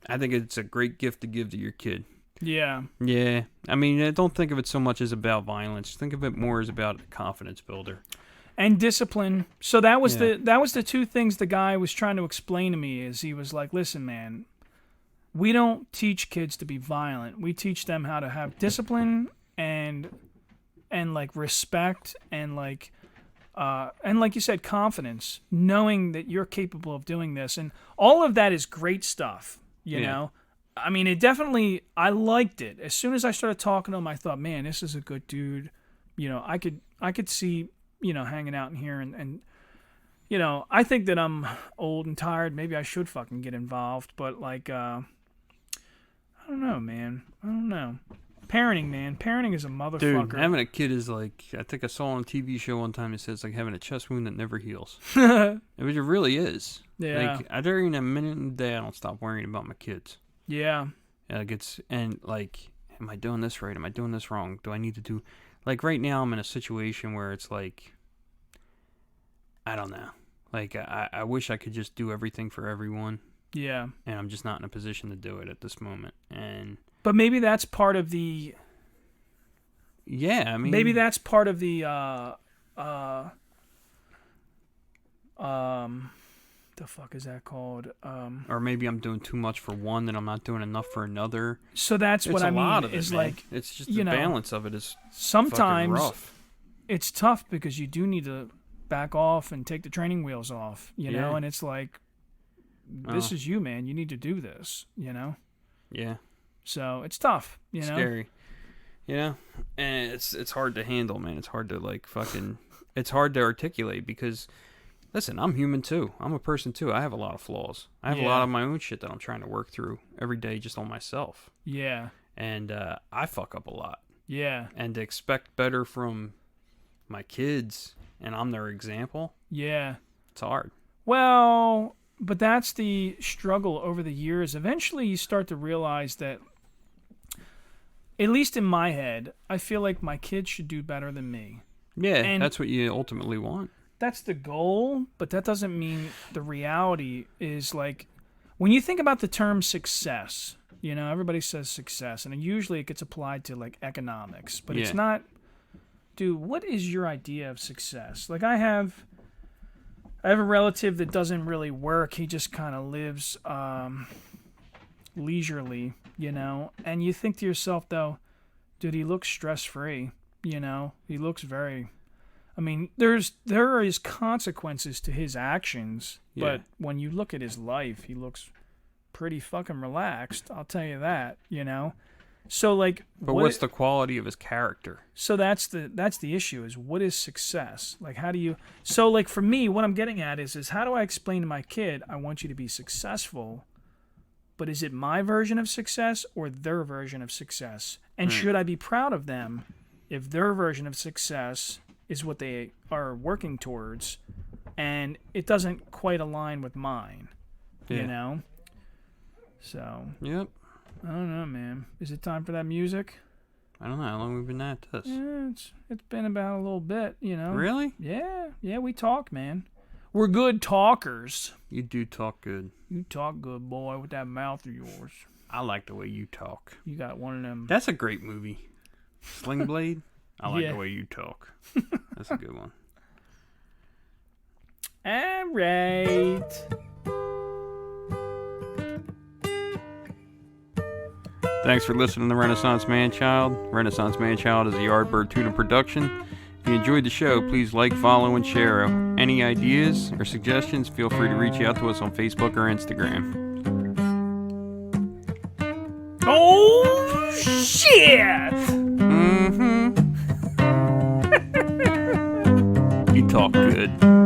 I think it's a great gift to give to your kid.
Yeah.
Yeah. I mean, don't think of it so much as about violence. Think of it more as about a confidence builder.
And discipline. So that was the two things the guy was trying to explain to me. Is he was like, listen, man, we don't teach kids to be violent. We teach them how to have discipline and like respect and like you said, confidence, knowing that you're capable of doing this. And all of that is great stuff, you know? I mean, it definitely, I liked it. As soon as I started talking to him, I thought, man, this is a good dude. You know, I could see, you know, hanging out in here and you know, I think that I'm old and tired. Maybe I should fucking get involved, but like, I don't know, man. I don't know. Parenting, man. Parenting is a motherfucker.
Dude, having a kid is like, I think I saw on a TV show one time, it says like having a chest wound that never heals. It really is.
Yeah.
Like, I during a minute in the day, I don't stop worrying about my kids.
Yeah.
And like, am I doing this right? Am I doing this wrong? Do I need to do, like right now I'm in a situation where it's like, I don't know. Like, I wish I could just do everything for everyone.
Yeah.
And I'm just not in a position to do it at this moment.
But maybe that's part of the...
Yeah, I mean...
Maybe that's part of the, the fuck is that called?
Or maybe I'm doing too much for one and I'm not doing enough for another.
So that's what I mean. Is like,
it's just the balance of it is
sometimes
fucking rough.
It's tough because you do need to back off and take the training wheels off, you know? And it's like, this is you, man. You need to do this, you know?
Yeah.
So it's tough, you know?
Scary. You know? And it's hard to handle, man. It's hard to like fucking... It's hard to articulate because... Listen, I'm human too. I'm a person too. I have a lot of flaws. I have a lot of my own shit that I'm trying to work through every day just on myself.
Yeah.
And I fuck up a lot.
Yeah.
And to expect better from my kids and I'm their example.
Yeah.
It's hard.
Well, but that's the struggle over the years. Eventually you start to realize that, at least in my head, I feel like my kids should do better than me.
Yeah,
and
that's what you ultimately want.
That's the goal, but that doesn't mean the reality is like, when you think about the term success, you know, everybody says success, and usually it gets applied to like economics, but it's not, dude, what is your idea of success? Like I have a relative that doesn't really work. He just kind of lives leisurely, you know, and you think to yourself though, dude, he looks stress-free, you know, he looks very... I mean, there is consequences to his actions, but when you look at his life, he looks pretty fucking relaxed. I'll tell you that, you know. So like,
but what's the quality of his character?
So that's the issue: is what is success? Like, how do you? So like for me, what I'm getting at is how do I explain to my kid, I want you to be successful, but is it my version of success or their version of success? And should I be proud of them if their version of success is what they are working towards, and it doesn't quite align with mine, you know? So,
yep.
I don't know, man. Is it time for that music?
I don't know. How long we've been at this?
Yeah, it's been about a little bit, you know?
Really?
Yeah, we talk, man. We're good talkers.
You do talk good.
You talk good, boy, with that mouth of yours.
I like the way you talk.
You got one of them.
That's a great movie. Sling Blade? I like the way you talk. That's a good one.
All right.
Thanks for listening to Renaissance Man-Child. Renaissance Man-Child is a Yardbird Tuna production. If you enjoyed the show, please like, follow, and share. Any ideas or suggestions, feel free to reach out to us on Facebook or Instagram.
Oh, shit!
You talk good.